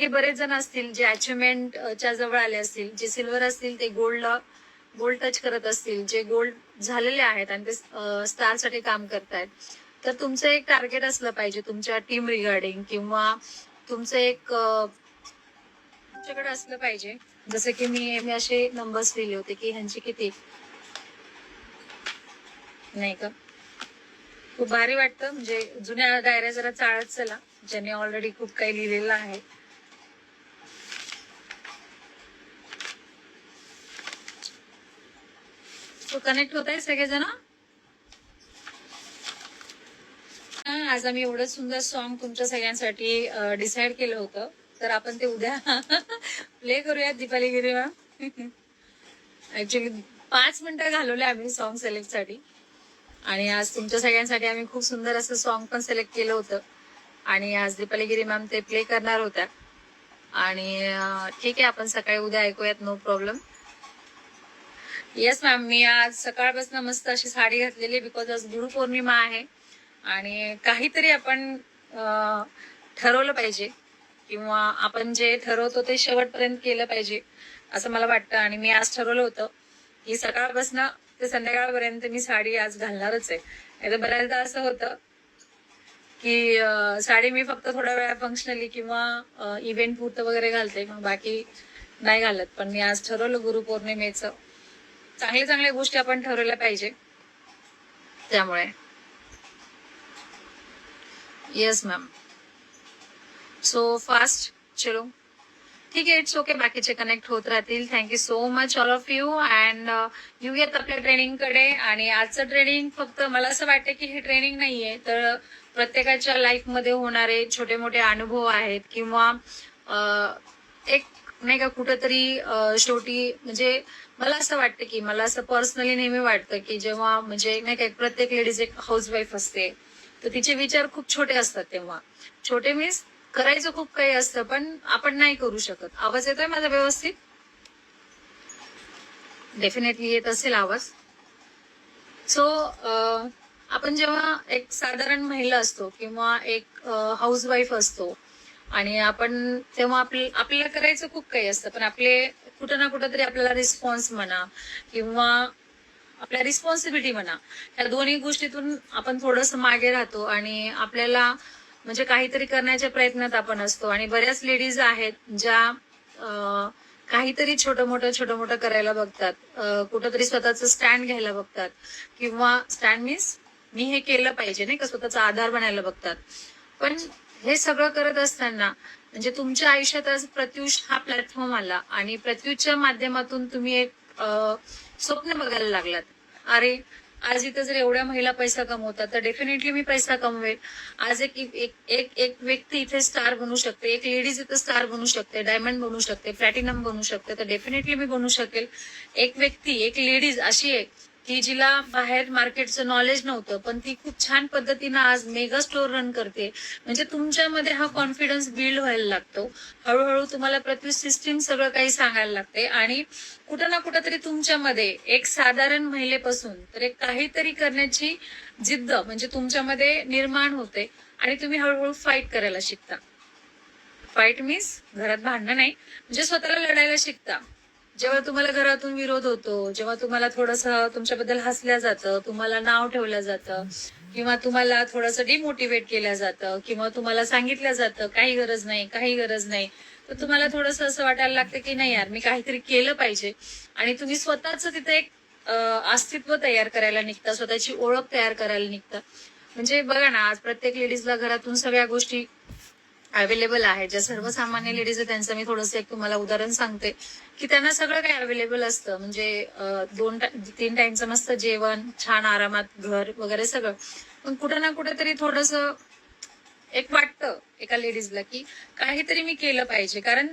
की बरेच जण असतील जे अचिव्हमेंट च्या जवळ आले असतील, जे सिल्वर असतील ते गोल्ड टच करत असतील, जे गोल्ड झालेले आहेत आणि ते स्टार साठी काम करतायत. तर तुमचं एक टार्गेट असलं पाहिजे तुमच्या टीम रिगार्डिंग, किंवा तुमचं एक तुमच्याकडे असलं पाहिजे. जसं की मी असे नंबर्स लिहिले होते की ह्यांची किती, नाही का, खूप भारी वाटतं. म्हणजे जुन्या डायऱ्या जरा चाळत चला, ज्यांनी ऑलरेडी खूप काही लिहिलेलं आहे. तो कनेक्ट होत आहे सगळेजण. आज आम्ही एवढं सुंदर सॉन्ग तुमच्या सगळ्यांसाठी डिसाईड केलं होतं, तर आपण ते उद्या प्ले करूयात दीपाली गिरी मॅम. ऍक्च्युली 5 मिनिटं घालवले आम्ही सॉन्ग सिलेक्ट साठी, आणि आज तुमच्या सगळ्यांसाठी आम्ही खूप सुंदर असं सॉन्ग पण सिलेक्ट केलं होतं, आणि आज दीपाली गिरी मॅम ते प्ले करणार होत्या. आणि ठीक आहे, आपण सकाळी उद्या ऐकूयात, नो प्रॉब्लेम. येस मॅम, मी आज सकाळपासून मस्त अशी साडी घातलेली, बिकॉज आज गुरुपौर्णिमा आहे आणि काहीतरी आपण ठरवलं पाहिजे, किंवा आपण जे ठरवतो ते शेवटपर्यंत केलं पाहिजे असं मला वाटतं. आणि मी आज ठरवलं होतं की सकाळपासून ते संध्याकाळपर्यंत मी साडी आज घालणारच आहे. नाहीतर बऱ्याचदा असं होतं की साडी मी फक्त थोड्या वेळा फंक्शनली किंवा इव्हेंट पुरतं वगैरे घालते, मग बाकी नाही घालत. पण मी आज ठरवलं गुरुपौर्णिमेचं चांगल्या चांगल्या गोष्टी आपण ठरवल्या पाहिजे, त्यामुळे. येस मॅम, सो फास्ट चलो, ठीक आहे, इट्स ओके. बाकीचे कनेक्ट होत राहतील. Thank you so much all of you. And येऊयात आपल्या ट्रेनिंगकडे. आणि आजचं ट्रेनिंग फक्त मला असं वाटतं की हे ट्रेनिंग नाहीये, तर प्रत्येकाच्या लाईफमध्ये होणारे छोटे मोठे अनुभव आहेत, किंवा एक नाही का कुठंतरी शेवटी, म्हणजे मला असं वाटतं की मला असं पर्सनली नेहमी वाटतं की जेव्हा म्हणजे नाही का प्रत्येक लेडीज एक हाऊसवाईफ असते, तर तिचे विचार खूप छोटे असतात. तेव्हा छोटे मीन्स करायचं खूप काही असतं, पण आपण नाही करू शकत. आवाज येतोय माझा व्यवस्थित? डेफिनेटली येत असेल आवाज. सो आपण जेव्हा एक साधारण महिला असतो किंवा एक हाऊसवाईफ असतो, आणि आपण तेव्हा आपल्याला करायचं खूप काही असतं, पण आपले कुठं ना कुठं तरी आपल्याला रिस्पॉन्स म्हणा किंवा आपल्या रिस्पॉन्सिबिलिटी म्हणा, या दोन्ही गोष्टीतून आपण थोडंसं मागे राहतो, आणि आपल्याला म्हणजे काहीतरी करण्याच्या प्रयत्नात आपण असतो. आणि बऱ्याच लेडीज आहेत ज्या काहीतरी छोटं मोठं करायला बघतात, कुठंतरी स्वतःचं स्टँड घ्यायला बघतात, किंवा स्टँड मीन्स मी हे केलं पाहिजे नाही का, स्वतःचा आधार बनायला बघतात. पण हे सगळं करत असताना म्हणजे तुमच्या आयुष्यात आज प्रत्युष हा प्लॅटफॉर्म आला, आणि प्रत्युषच्या माध्यमातून तुम्ही एक स्वप्न बघायला लागलात. अरे, आज इथं जर एवढ्या महिला पैसा कमवतात, तर डेफिनेटली मी पैसा कमवेल. आज एक एक एक एक व्यक्ती इथे स्टार बनू शकते, एक लेडीज इथं स्टार बनू शकते, डायमंड बनू शकते, प्लॅटिनम बनू शकते, तर डेफिनेटली मी बनू शकेल. एक व्यक्ती, एक लेडीज अशी आहे की जिला बाहेर मार्केटचं नॉलेज नव्हतं, पण ती खूप छान पद्धतीनं आज मेगा स्टोर रन करते. म्हणजे तुमच्यामध्ये हा कॉन्फिडन्स बिल्ड व्हायला लागतो. हळूहळू तुम्हाला पृथ्वी सिस्टीम सगळं काही सांगायला लागते, आणि कुठं ना कुठं तरी तुमच्यामध्ये एक साधारण महिलेपासून तर एक काहीतरी करण्याची जिद्द म्हणजे तुमच्यामध्ये निर्माण होते, आणि तुम्ही हळूहळू फाईट करायला शिकता. फाईट मीन्स घरात भांडणं नाही, म्हणजे स्वतःला लढायला शिकता. जेव्हा तुम्हाला घरातून विरोध होतो, जेव्हा तुम्हाला थोडंसं तुमच्याबद्दल हसल्या जातं, तुम्हाला नाव ठेवलं जातं, किंवा तुम्हाला थोडंसं डिमोटिवेट केलं जातं, किंवा तुम्हाला सांगितलं जातं काही गरज नाही, काही गरज नाही, तर तुम्हाला थोडंसं असं वाटायला लागतं की नाही यार, मी काहीतरी केलं पाहिजे. आणि तुम्ही स्वतःच तिथे एक अस्तित्व तयार करायला निघता, स्वतःची ओळख तयार करायला निघता. म्हणजे बघा ना, आज प्रत्येक लेडीजला घरातून सगळ्या गोष्टी अवेलेबल आहे. ज्या सर्वसामान्य लेडीज आहे त्यांचं मी थोडंसं एक तुम्हाला उदाहरण सांगते की त्यांना सगळं काही अवेलेबल असतं. म्हणजे 2-3 टाइमचं मस्त जेवण, छान आरामात घर वगैरे सगळं. पण कुठं ना कुठं तरी थोडंसं एक वाटतं एका लेडीजला की काहीतरी मी केलं पाहिजे. कारण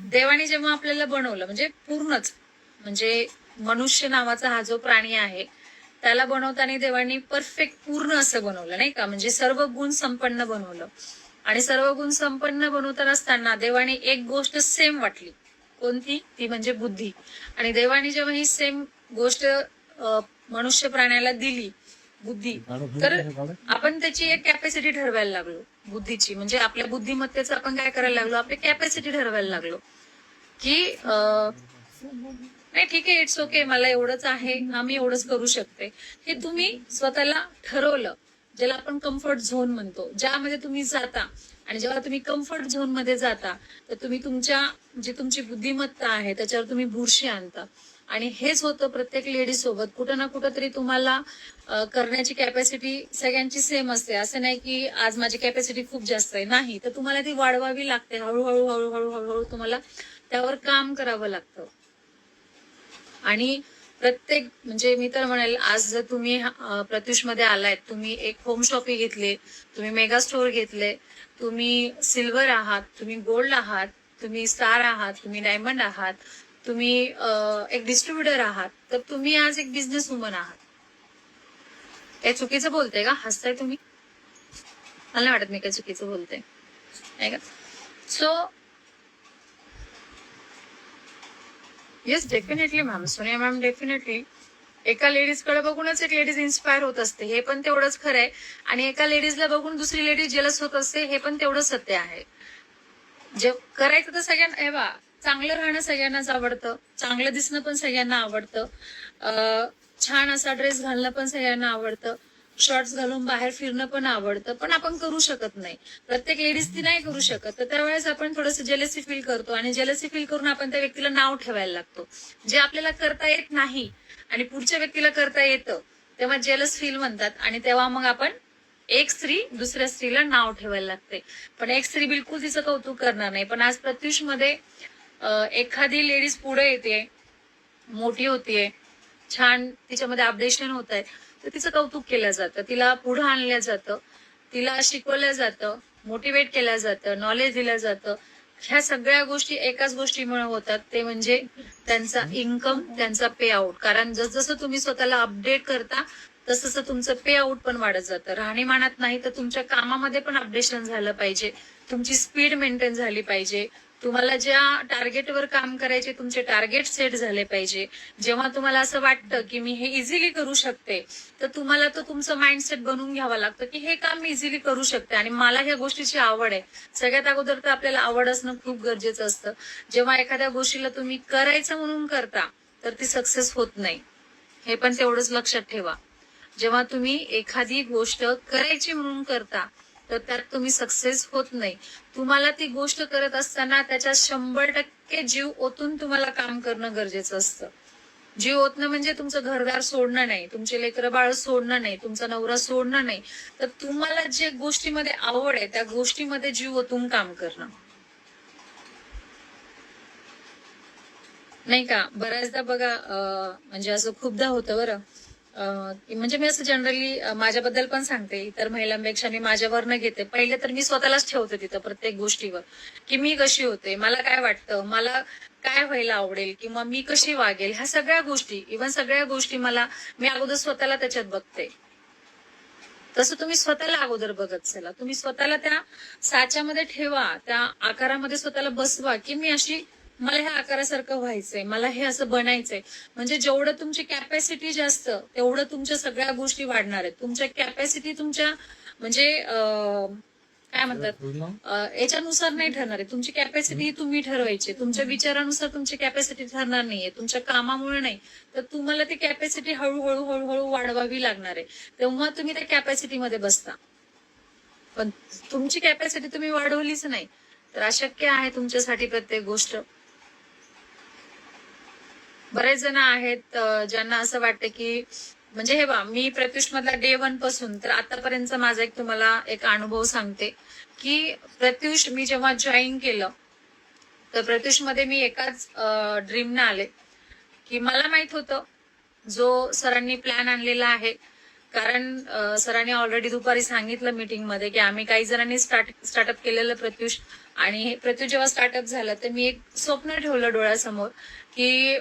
देवाने जेव्हा आपल्याला बनवलं म्हणजे पूर्णच, म्हणजे मनुष्य नावाचा हा जो प्राणी आहे त्याला बनवताना देवानी परफेक्ट पूर्ण असं बनवलं नाही का, म्हणजे सर्व गुण संपन्न बनवलं. आणि सर्व गुण संपन्न बनवताना असताना देवाने एक गोष्ट सेम वाटली. कोणती? ती म्हणजे बुद्धी. आणि देवाने जेव्हा ही सेम गोष्ट मनुष्य प्राण्याला दिली, बुद्धी, तर आपण त्याची एक कॅपॅसिटी ठरवायला लागलो. बुद्धीची, म्हणजे आपल्या बुद्धिमत्तेचं आपण काय करायला लागलो, आपली कॅपॅसिटी ठरवायला लागलो की नाही ठीक आहे, इट्स ओके, मला एवढंच आहे, हा मी एवढंच करू शकते. हे तुम्ही स्वतःला ठरवलं, ज्याला आपण कम्फर्ट झोन म्हणतो, ज्यामध्ये तुम्ही जाता. आणि जेव्हा तुम्ही कम्फर्ट झोन मध्ये जाता तर तुम्ही तुमच्या जी तुमची बुद्धिमत्ता आहे त्याच्यावर तुम्ही बुरशी आणता. आणि हेच होतं प्रत्येक लेडीज सोबत. कुठं ना कुठं तरी तुम्हाला करण्याची कॅपॅसिटी सगळ्यांची सेम असते. असं नाही की आज माझी कॅपॅसिटी खूप जास्त आहे, नाही, तर तुम्हाला ती वाढवावी लागते. हळूहळू हळूहळू हळूहळू तुम्हाला त्यावर काम करावं लागतं. आणि प्रत्येक, म्हणजे मी तर म्हणेल, आज जर तुम्ही प्रत्युष मध्ये आलायत, तुम्ही एक होम शॉपी घेतले, तुम्ही मेगा स्टोअर घेतले, तुम्ही सिल्वर आहात, तुम्ही गोल्ड आहात, तुम्ही स्टार आहात, तुम्ही डायमंड आहात, तुम्ही एक डिस्ट्रीब्युटर आहात, तर तुम्ही आज एक बिझनेस वुमन आहात. काय चुकीचं बोलते का? हसताय तुम्ही? मला नाही वाटत मी काय चुकीचं बोलते, नाही का? So yes, definitely ma'am, Sonia ma'am, definitely एका लेडीज कडे बघूनच एक लेडीज इन्स्पायर होत असते, हे पण तेवढंच खरं आहे. आणि एका लेडीजला बघून दुसरी लेडीज जेलस होत असते, हे पण तेवढंच सत्य आहे. जे करायचं तर सगळ्यांना, हे बा, चांगलं राहणं सगळ्यांनाच आवडतं, चांगलं दिसणं पण सगळ्यांना आवडतं, छान असा ड्रेस घालणं पण सगळ्यांना आवडतं, शॉर्ट्स घालून बाहेर फिरणं पण आवडतं, पण आपण करू शकत नाही. प्रत्येक लेडीज ती नाही करू शकत, तर त्यावेळेस आपण थोडंसं जेलसी फील करतो. आणि जेलसी फील करून आपण त्या व्यक्तीला नाव ठेवायला लागतो. जे आपल्याला करता येत नाही आणि पुढच्या व्यक्तीला करता येतं, तेव्हा जेलस फील म्हणतात. आणि तेव्हा मग आपण, एक स्त्री दुसऱ्या स्त्रीला नाव ठेवायला लागते. पण एक स्त्री बिलकुल तिचं कौतुक करणार नाही. पण आज प्रत्युष मध्ये एखादी लेडीज पुढे येते, मोठी होतीये, छान तिच्यामध्ये अपडेशन होत आहे, तर तिचं कौतुक केलं जातं, तिला पुढे आणलं जातं, तिला शिकवलं जातं, मोटिवेट केलं जातं, नॉलेज दिलं जातं. ह्या सगळ्या गोष्टी एकाच गोष्टीमुळे होतात, ते म्हणजे त्यांचा इन्कम, त्यांचा पे आउट. कारण जसजसं तुम्ही स्वतःला अपडेट करता तसं तुमचं पे आउट पण वाढत जातं. राहणीमानात नाही तर तुमच्या कामामध्ये पण अपडेशन झालं पाहिजे, तुमची स्पीड मेंटेन झाली पाहिजे, तुम्हाला ज्या टार्गेटवर काम करायचे तुमचे टार्गेट सेट झाले पाहिजे. जेव्हा तुम्हाला असं वाटतं की मी हे इझिली करू शकते, तर तुम्हाला तो तुमचं माइंडसेट बनवून घ्यावं लागतं की हे काम मी इझिली करू शकते आणि मला ह्या गोष्टीची आवड आहे. सगळ्यात अगोदर तर आपल्याला आवड असणं खूप गरजेचं असतं. जेव्हा एखाद्या गोष्टीला तुम्ही करायचं म्हणून करता तर ती सक्सेस होत नाही, हे पण तेवढंच लक्षात ठेवा. जेव्हा तुम्ही एखादी गोष्ट करायची म्हणून करता तर त्यात तुम्ही सक्सेस होत नाही. तुम्हाला ती गोष्ट करत असताना त्याच्यात 100% जीव ओतून तुम्हाला काम करणं गरजेचं असतं. जीव ओतणं म्हणजे तुमचं घरदार सोडणं नाही, तुमचे लेकरं बाळ सोडणं नाही, तुमचा नवरा सोडणं नाही, तर तुम्हाला जे गोष्टीमध्ये आवड आहे त्या गोष्टीमध्ये जीव ओतून काम करणं, नाही का? बऱ्याचदा बघा, म्हणजे असं खूपदा होतं बरं. म्हणजे मी असं जनरली माझ्याबद्दल पण सांगते, इतर महिलांपेक्षा मी माझ्यावर न घेते. पहिले तर मी स्वतःलाच ठेवते तिथं प्रत्येक गोष्टीवर, की मी कशी होते, मला काय वाटतं, मला काय व्हायला आवडेल, किंवा मी कशी वागेल, ह्या सगळ्या गोष्टी, इव्हन सगळ्या गोष्टी मी अगोदर स्वतःला त्याच्यात बघते. तसं तुम्ही स्वतःला अगोदर बघत चला, तुम्ही स्वतःला त्या साच्यामध्ये ठेवा, त्या आकारामध्ये स्वतःला बसवा, की मी अशी, मला ह्या आकारासारखं व्हायचंय, मला हे असं बनायचंय. म्हणजे जेवढं तुमची कॅपॅसिटी जास्त, तेवढं तुमच्या सगळ्या गोष्टी वाढणार आहेत. तुमच्या कॅपॅसिटी तुमच्या, म्हणजे काय म्हणतात, याच्यानुसार नाही ठरणार आहे. तुमची कॅपॅसिटी तुम्ही ठरवायची, तुमच्या विचारानुसार तुमची कॅपॅसिटी ठरणार नाहीये, तुमच्या कामामुळे नाही. तर तुम्हाला ती कॅपॅसिटी हळूहळू हळूहळू वाढवावी लागणार आहे, तेव्हा तुम्ही त्या कॅपॅसिटीमध्ये बसता. पण तुमची कॅपॅसिटी तुम्ही वाढवलीच नाही तर अशक्य आहे तुमच्यासाठी प्रत्येक गोष्ट. बरेच जण आहेत ज्यांना असं वाटतं की, म्हणजे हे बा, मी प्रत्युष मधला डे 1 पासून तर आतापर्यंत माझा एक तुम्हाला एक अनुभव सांगते की, प्रत्युष मी जेव्हा जॉईन केलं तर प्रत्युष मध्ये मी एकाच ड्रीमनं आले, की मला माहित होतं जो सरांनी प्लॅन आणलेला आहे. कारण सरांनी ऑलरेडी दुपारी सांगितलं मीटिंग मध्ये की आम्ही काही जणांनी स्टार्टअप केलेलं प्रत्युष. आणि प्रत्युष जेव्हा स्टार्टअप झालं तर मी एक स्वप्न ठेवलं डोळ्यासमोर, की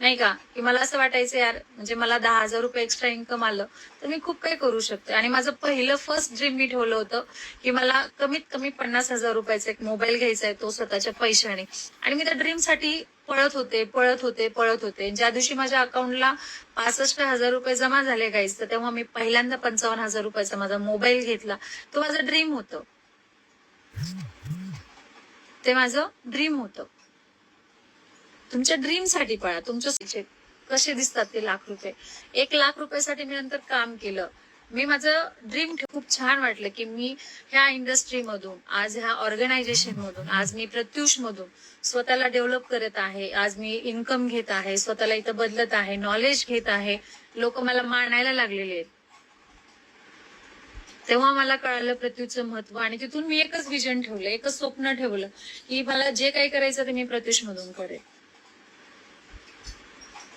नाही का, की मला असं वाटायचं यार म्हणजे मला 10,000 रुपये एक्स्ट्रा इन्कम आलं तर मी खूप काही करू शकते. आणि माझं पहिलं फर्स्ट ड्रीम मी ठेवलं होतं की मला कमीत कमी 50,000 रुपयाचा एक मोबाईल घ्यायचा आहे, तो स्वतःच्या पैशाने. आणि मी त्या ड्रीमसाठी पळत होते. ज्या दिवशी माझ्या अकाउंटला 65,000 रुपये जमा झाले गाईज, तर तेव्हा मी पहिल्यांदा 55,000 रुपयाचा माझा मोबाईल घेतला. तो माझं ड्रीम होतं, ते माझं ड्रीम होतं. तुमच्या ड्रीम साठी पळा. तुमच्या कसे दिसतात ते लाख रुपये, 1,00,000 रुपयासाठी मी नंतर काम केलं. मी माझं ड्रीम खूप छान वाटलं की मी ह्या इंडस्ट्रीमधून, आज ह्या ऑर्गनायझेशन मधून, आज मी प्रत्युष मधून स्वतःला डेव्हलप करत आहे. आज मी इन्कम घेत आहे, स्वतःला इथं बदलत आहे, नॉलेज घेत आहे. लोक मला मानायला लागलेले आहेत. तेव्हा मला कळालं प्रत्युषचं महत्व. आणि तिथून मी एकच विजन ठेवलं, एकच स्वप्न ठेवलं की मला जे काही करायचं ते मी प्रत्युष मधून करेन.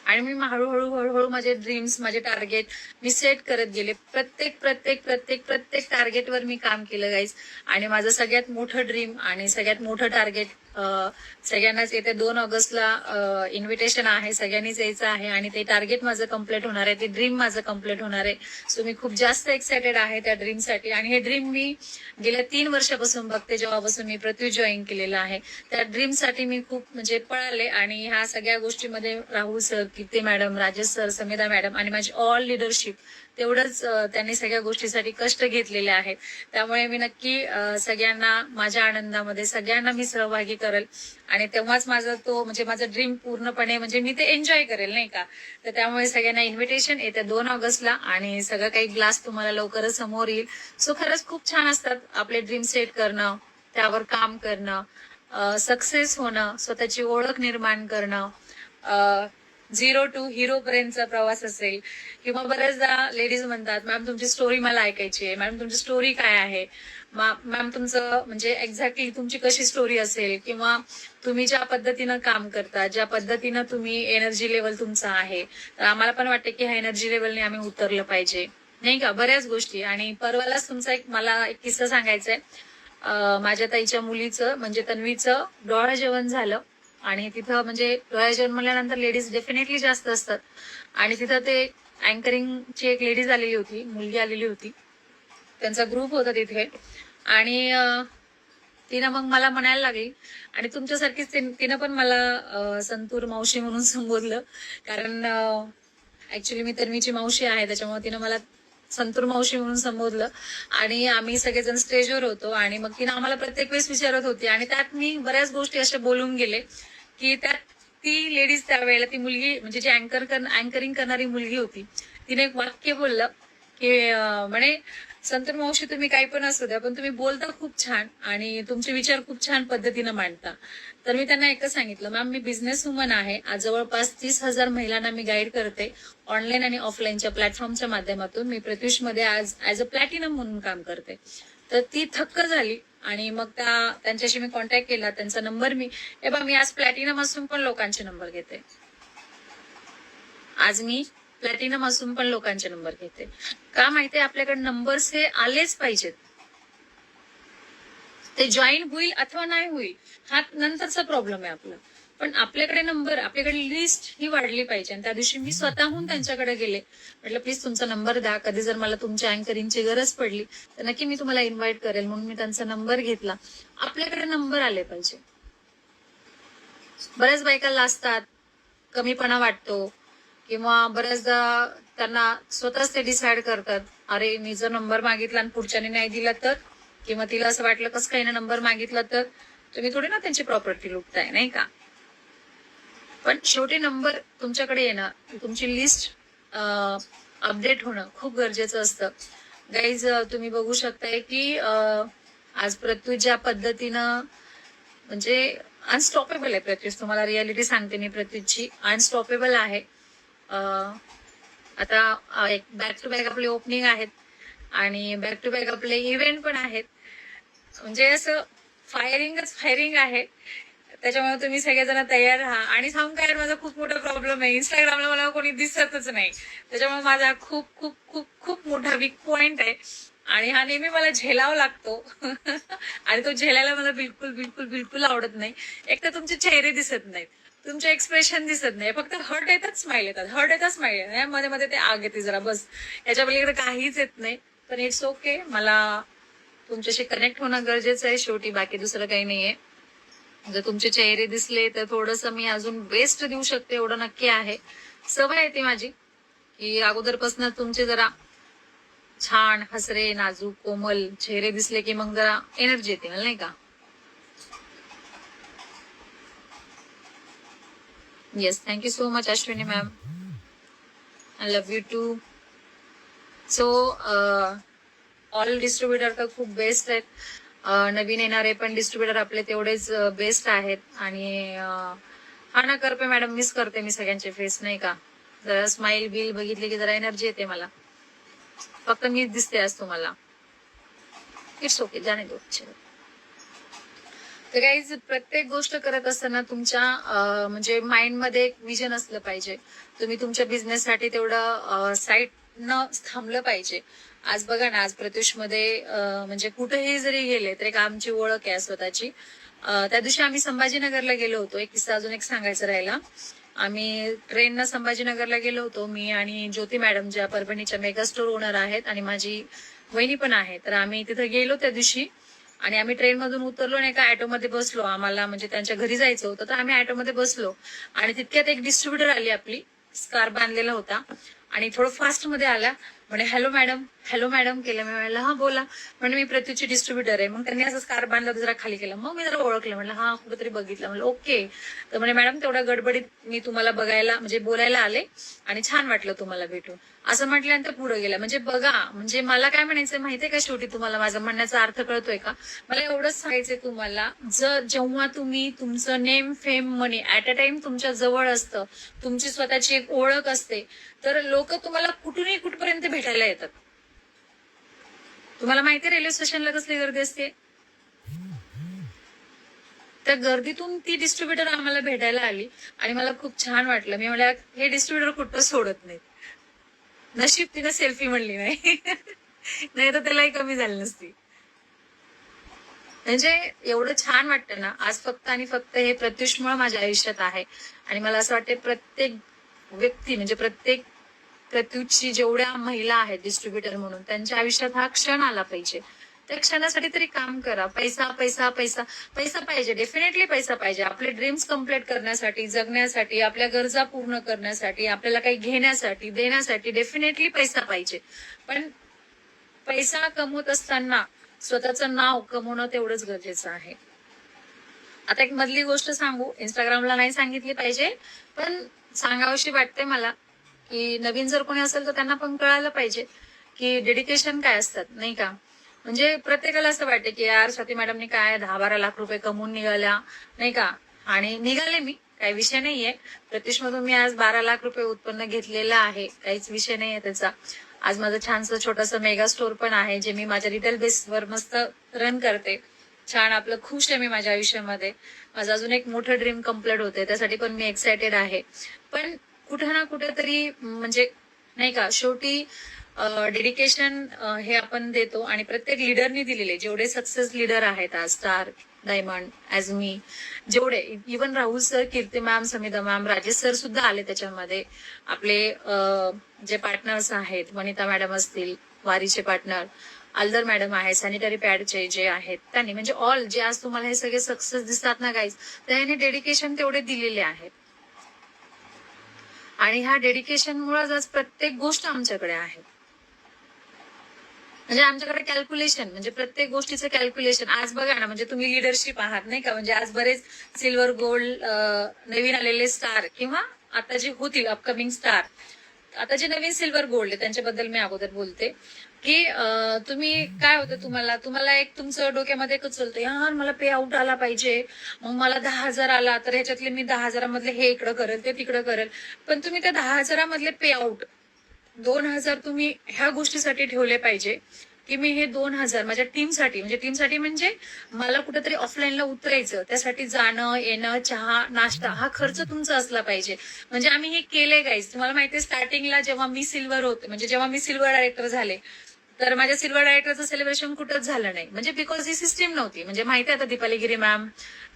आणि मी हळूहळू माझे ड्रीम्स, माझे टार्गेट मी सेट करत गेले. प्रत्येक टार्गेटवर मी काम केलं गाईज. आणि माझं सगळ्यात मोठं ड्रीम आणि सगळ्यात मोठं टार्गेट, सगळ्यांनाच येत्या 2 ऑगस्टला इन्व्हिटेशन आहे, सगळ्यांनीच यायचं आहे. आणि ते टार्गेट माझं कम्प्लीट होणार आहे, ते ड्रीम माझं कम्प्लीट होणार आहे. सो मी खूप जास्त एक्सायटेड आहे त्या ड्रीमसाठी. आणि हे ड्रीम मी गेल्या 3 वर्षापासून बघते, जेव्हापासून मी प्रत्युष जॉईन केलेलं आहे. त्या ड्रीमसाठी मी खूप म्हणजे पळाले. आणि ह्या सगळ्या गोष्टीमध्ये Rahul sir, Kirti madam, Rajesh sir, Samita madam आणि माझी ऑल लिडरशिप, तेवढंच त्यांनी सगळ्या गोष्टीसाठी कष्ट घेतलेले आहेत. त्यामुळे मी नक्की सगळ्यांना माझ्या आनंदामध्ये सगळ्यांना मी सहभागी करेल. आणि तेव्हाच माझा तो म्हणजे माझा ड्रीम पूर्णपणे म्हणजे मी ते एन्जॉय करेल, नाही का. तर त्यामुळे सगळ्यांना इन्व्हिटेशन येत्या 2 ऑगस्टला. आणि सगळं काही ग्लास तुम्हाला लवकरच समोर येईल. सो खरंच खूप छान असतात आपले ड्रीम सेट करणं, त्यावर काम करणं, सक्सेस होणं, स्वतःची ओळख निर्माण करणं, 0 to हिरो पर्यंतचा प्रवास असेल. किंवा बऱ्याचदा लेडीज म्हणतात, मॅम तुमची स्टोरी मला ऐकायची आहे, मॅम तुमची स्टोरी काय आहे, मॅम तुमचं म्हणजे एक्झॅक्टली तुमची कशी स्टोरी असेल, किंवा तुम्ही ज्या पद्धतीनं काम करता, ज्या पद्धतीनं तुम्ही एनर्जी लेवल तुमचा आहे, तर आम्हाला पण वाटतं की ह्या एनर्जी लेवलने आम्ही उतरलं पाहिजे, नाही का. बऱ्याच गोष्टी. आणि परवालाच तुमचा मला एक किस्सा सांगायचा आहे. माझ्या ताईच्या मुलीचं म्हणजे तन्वीचं डोळा जेवण झालं. आणि तिथं म्हणजे डोळा जेवण म्हणल्यानंतर लेडीज डेफिनेटली जास्त असतात. आणि तिथं ते अँकरिंगची एक लेडीज आलेली होती, मुलगी आलेली होती, त्यांचा ग्रुप होता तिथे. आणि तिनं मग मला म्हणायला लागली. आणि तुमच्यासारखीच तिनं पण मला संतूर मावशी म्हणून संबोधलं. कारण ऍक्च्युली मी तन्वीची मावशी आहे, त्याच्यामुळे तिनं मला संतूर मावशी म्हणून संबोधलं. आणि आम्ही सगळेजण स्टेजवर होतो. आणि मग तिनं आम्हाला प्रत्येक वेळेस विचारत होती. आणि त्यात मी बऱ्याच गोष्टी अशा बोलून गेले की त्यात ती लेडीज त्यावेळेला, ती मुलगी म्हणजे जी अँकरिंग करणारी मुलगी होती, तिने एक वाक्य बोललं की म्हणे, संतूर मावशी तुम्ही काही पण असू द्या, पण तुम्ही बोलता खूप छान आणि तुमचे विचार खूप छान पद्धतीनं मांडता. तर मी त्यांना एकच सांगितलं, मॅम मी बिझनेस वुमन आहे. आज जवळपास 30,000 महिलांना मी गाईड करते ऑनलाईन आणि ऑफलाईनच्या प्लॅटफॉर्मच्या माध्यमातून. मी प्रत्युष मध्ये आज ऍज अ प्लॅटिनम म्हणून काम करते. तर ती थक्क झाली. आणि मग त्यांच्याशी मी कॉन्टॅक्ट केला, त्यांचा नंबर मी आज प्लॅटिनम असून पण लोकांचे नंबर घेते. आज मी प्लॅटिनम असून पण लोकांचे नंबर घेते. का माहितीये, आपल्याकडे नंबर्स हे आलेच पाहिजेत. ते जॉईन होईल अथवा नाही होईल हा नंतरचा प्रॉब्लेम आहे आपला. पण आपल्याकडे नंबर, आपल्याकडे लिस्ट ही वाढली पाहिजे. आणि त्या दिवशी मी स्वतःहून त्यांच्याकडे गेले, म्हटलं प्लीज तुमचा नंबर द्या, कधी जर मला तुमच्या अँकरिंगची गरज पडली तर नक्की मी तुम्हाला इन्व्हाइट करेल. म्हणून मी त्यांचा नंबर घेतला. आपल्याकडे नंबर आले पाहिजे. बऱ्याच बायका लाजतात, कमीपणा वाटतो, किंवा बऱ्याचदा त्यांना स्वतःच ते डिसाईड करतात, अरे मी जर नंबर मागितला आणि पुढच्याने नाही दिला तर, किंवा तिला असं वाटलं कसं काही नंबर मागितला तर तुम्ही थोडी ना त्यांची प्रॉपर्टी लुटताय, नाही का. पण शेवटी नंबर तुमच्याकडे येणं, तुमची लिस्ट अपडेट होणं खूप गरजेचं असतं. गाईज तुम्ही बघू शकताय की आज प्रत्युष ज्या पद्धतीनं म्हणजे अनस्टॉपेबल आहे प्रत्युष. तुम्हाला रियालिटी सांगते मी, प्रत्युषची अनस्टॉपेबल आहे. आता एक बॅक टू बॅक आपले ओपनिंग आहेत आणि बॅक टू बॅक आपले इव्हेंट पण आहेत. म्हणजे असं फायरिंग आहे. त्याच्यामुळे तुम्ही सगळेजण तयार राहा. आणि सांगू काय, माझा खूप मोठा प्रॉब्लेम आहे, इंस्टाग्रामला मला कोणी दिसतच नाही. त्याच्यामुळे माझा खूप खूप खूप खूप मोठा वीक पॉइंट आहे. आणि हा नेहमी मला झेलावा लागतो. आणि तो झेलायला मला बिलकुल बिलकुल बिलकुल आवडत नाही. एक तर तुमचे चेहरे दिसत नाहीत, तुमचे एक्सप्रेशन दिसत नाही, फक्त हर्ट येतात, स्माइल येतात, हर्ट येतात, स्माइल येतात, मध्ये मध्ये ते आग येते जरा, बस. याच्या पलीकडे काहीच येत नाही. पण इट्स ओके, मला तुमच्याशी कनेक्ट होणं गरजेचं आहे शेवटी, बाकी दुसरं काही नाहीये. जर तुमचे चेहरे दिसले तर थोडस मी अजून बेस्ट देऊ शकते, एवढं नक्की आहे. सवय आहे ती माझी, की अगोदरपासून तुमचे जरा छान हसरे नाजूक कोमल चेहरे दिसले की मग जरा एनर्जी येते मला, नाही का. Yes, thank you so much Ashwini ma'am, I love you too. So all distributor तर खूप बेस्ट आहेत. नवीन येणारे पण डिस्ट्रीब्युटर आपले तेवढेच बेस्ट आहेत. आणि हा ना करपे मॅडम, मिस करते मी सगळ्यांचे फेस, नाही का. जरा स्माइल बिल बघितली की जरा एनर्जी येते मला. फक्त मीच दिसते आज तुम्हाला. इट्स ओके, जाणे दो. तर गाईज, प्रत्येक गोष्ट करत असताना तुमच्या म्हणजे माइंड मध्ये एक विजन असलं पाहिजे. तुम्ही तुमच्या बिझनेससाठी तेवढं साईट न थांबलं पाहिजे. आज बघा ना, आज प्रत्युष मध्ये म्हणजे कुठेही जरी गेले तर एक आमची ओळख आहे स्वतःची. त्या दिवशी आम्ही संभाजीनगरला गेलो होतो. एक किस्सा अजून एक सांगायचा राहिला. आम्ही ट्रेननं संभाजीनगरला गेलो होतो, मी आणि ज्योती मॅडम, ज्या परभणीच्या मेगा स्टोर ओनर आहेत आणि माझी वहिनी पण आहे. तर आम्ही तिथे गेलो त्या दिवशी आणि आम्ही ट्रेन मधून उतरलो आणि एका ऑटोमध्ये बसलो. आम्हाला म्हणजे त्यांच्या घरी जायचं होतं, तर आम्ही ऑटोमध्ये बसलो आणि तितक्यात एक डिस्ट्रीब्युटर आली, आपली स्कार्फ बांधलेला होता आणि थोडं फास्ट मध्ये आला. म्हणे हॅलो मॅडम, हॅलो मॅडम केलं. मी म्हणलं हा बोला. म्हणजे मी प्रत्युची डिस्ट्रीब्युटर आहे. मग त्यांनी असं स्कार्फ बांधला, जरा खाली केला. मग मी जरा ओळखलं, म्हणलं हा कुठेतरी बघितलं. म्हणलं ओके. तर म्हणे मॅडम तेवढ्या गडबडीत मी तुम्हाला बघायला म्हणजे बोलायला आले आणि छान वाटलं तुम्हाला भेटून, असं म्हटल्यानंतर पुढे गेला. म्हणजे बघा, म्हणजे मला काय म्हणायचं माहितीये का, शेवटी तुम्हाला माझा म्हणण्याचा अर्थ कळतोय का. मला एवढंच सांगायचंय तुम्हाला, जेव्हा तुम्ही तुमचं name fame money at a time तुमच्या जवळ असतं, तुमची स्वतःची एक ओळख असते, तर लोक तुम्हाला कुठूनही कुठपर्यंत भेटायला येतात. तुम्हाला माहिती रेल्वे स्टेशनला कसली गर्दी असते. त्या गर्दीतून ती डिस्ट्रीब्युटर आम्हाला भेटायला आली आणि मला खूप छान वाटलं. मी म्हणलं हे डिस्ट्रीब्युटर कुठं सोडत नाही. नशीब तिने सेल्फी म्हणली नाही, नाही तर त्यालाही कमी झाली नसती. म्हणजे एवढं छान वाटतं ना, आज फक्त आणि फक्त हे प्रत्युषमुळे माझ्या आयुष्यात आहे. आणि मला असं वाटतं प्रत्येक व्यक्ती म्हणजे प्रत्येक प्रत्युषची जेवढ्या महिला आहेत डिस्ट्रीब्युटर म्हणून, त्यांच्या आयुष्यात हा क्षण आला पाहिजे. त्या क्षणासाठी तरी काम करा. पैसा पैसा पैसा पैसा पाहिजे, डेफिनेटली पैसा पाहिजे. आपले ड्रीम्स कम्प्लीट करण्यासाठी, जगण्यासाठी, आपल्या गरजा पूर्ण करण्यासाठी, आपल्याला काही घेण्यासाठी, देण्यासाठी डेफिनेटली पैसा पाहिजे. पण पैसा कमवत असताना स्वतःचं नाव कमवणं तेवढंच गरजेचं आहे. आता एक मधली गोष्ट सांगू, इंस्टाग्रामला नाही सांगितली पाहिजे, पण सांगावीशी वाटते मला, की नवीन जर कोणी असेल तर त्यांना पण कळायला पाहिजे की डेडिकेशन काय असतात, नाही का. म्हणजे प्रत्येकाला असं वाटतं की यार स्वाती मॅडमनी काय 10-12 लाख रुपये कमवून निघाल्या, नाही का. आणि निघाले मी, काही विषय नाहीये. प्रत्युष मधून मी आज 12 लाख रुपये उत्पन्न घेतलेलं आहे, काहीच विषय नाहीये त्याचा. आज माझं छानसं छोटंसं मेगा स्टोर पण आहे, जे मी माझ्या रिटेल बेसवर मस्त रन करते. छान आपलं खुश आहे मी माझ्या आयुष्यामध्ये. माझं अजून एक मोठं ड्रीम कम्प्लीट होते, त्यासाठी पण मी एक्सायटेड आहे. पण कुठं ना कुठेतरी म्हणजे नाही का, शेवटी डेडिकेशन हे आपण देतो आणि प्रत्येक लिडरनी दिलेले, जेवढे सक्सेस लिडर आहेत आज, स्टार, डायमंड, ॲज मी, जेवढे, even Rahul sir, Kirti ma'am, Samita ma'am, Rajesh sir सुद्धा आले त्याच्यामध्ये. आपले जे पार्टनर्स आहेत, वनिता मॅडम असतील, वारीचे पार्टनर, आल्दर मॅडम आहे, सॅनिटरी पॅडचे जे आहेत त्यांनी, म्हणजे ऑल जे आज तुम्हाला हे सगळे सक्सेस दिसतात ना गाईज, त्याने डेडिकेशन तेवढे दिलेले आहेत. आणि ह्या डेडिकेशन मुळे आज प्रत्येक गोष्ट आमच्याकडे आहे. म्हणजे आमच्याकडे कॅल्क्युलेशन, म्हणजे प्रत्येक गोष्टीचं कॅल्क्युलेशन. आज बघा ना, म्हणजे तुम्ही लिडरशिप आहात, नाही का. म्हणजे आज बरेच सिल्वर गोल्ड नवीन आलेले स्टार किंवा आता जे होतील अपकमिंग स्टार, आता जे नवीन सिल्वर गोल्ड आहे त्यांच्याबद्दल मी अगोदर बोलते, की तुम्ही काय होतं, तुम्हाला एक तुमचं डोक्यामध्ये एकच चालतं, यार मला पे आउट आला पाहिजे, मग मला 10,000 आला तर ह्याच्यातले मी 10,000 मधले हे इकडं करेल, ते तिकडं करेल. पण तुम्ही त्या 10,000 मधले पे आउट 2,000 तुम्ही ह्या गोष्टीसाठी ठेवले पाहिजे, की मी हे 2,000 माझ्या टीमसाठी, म्हणजे टीमसाठी म्हणजे मला कुठेतरी ऑफलाईनला उतरायचं, त्यासाठी जाणं येणं, चहा नाश्ता हा खर्च तुमचा असला पाहिजे. म्हणजे आम्ही हे केले गाईज. तुम्हाला माहितीये स्टार्टिंगला जेव्हा मी सिल्वर होते, म्हणजे जेव्हा मी सिल्वर डायरेक्टर झाले, तर माझ्या सिल्वर डायरेक्टरचं सेलिब्रेशन कुठंच झालं नाही, म्हणजे बिकॉज ही सिस्टीम नव्हती. म्हणजे माहिती आहे आता दीपाली गिरी मॅम,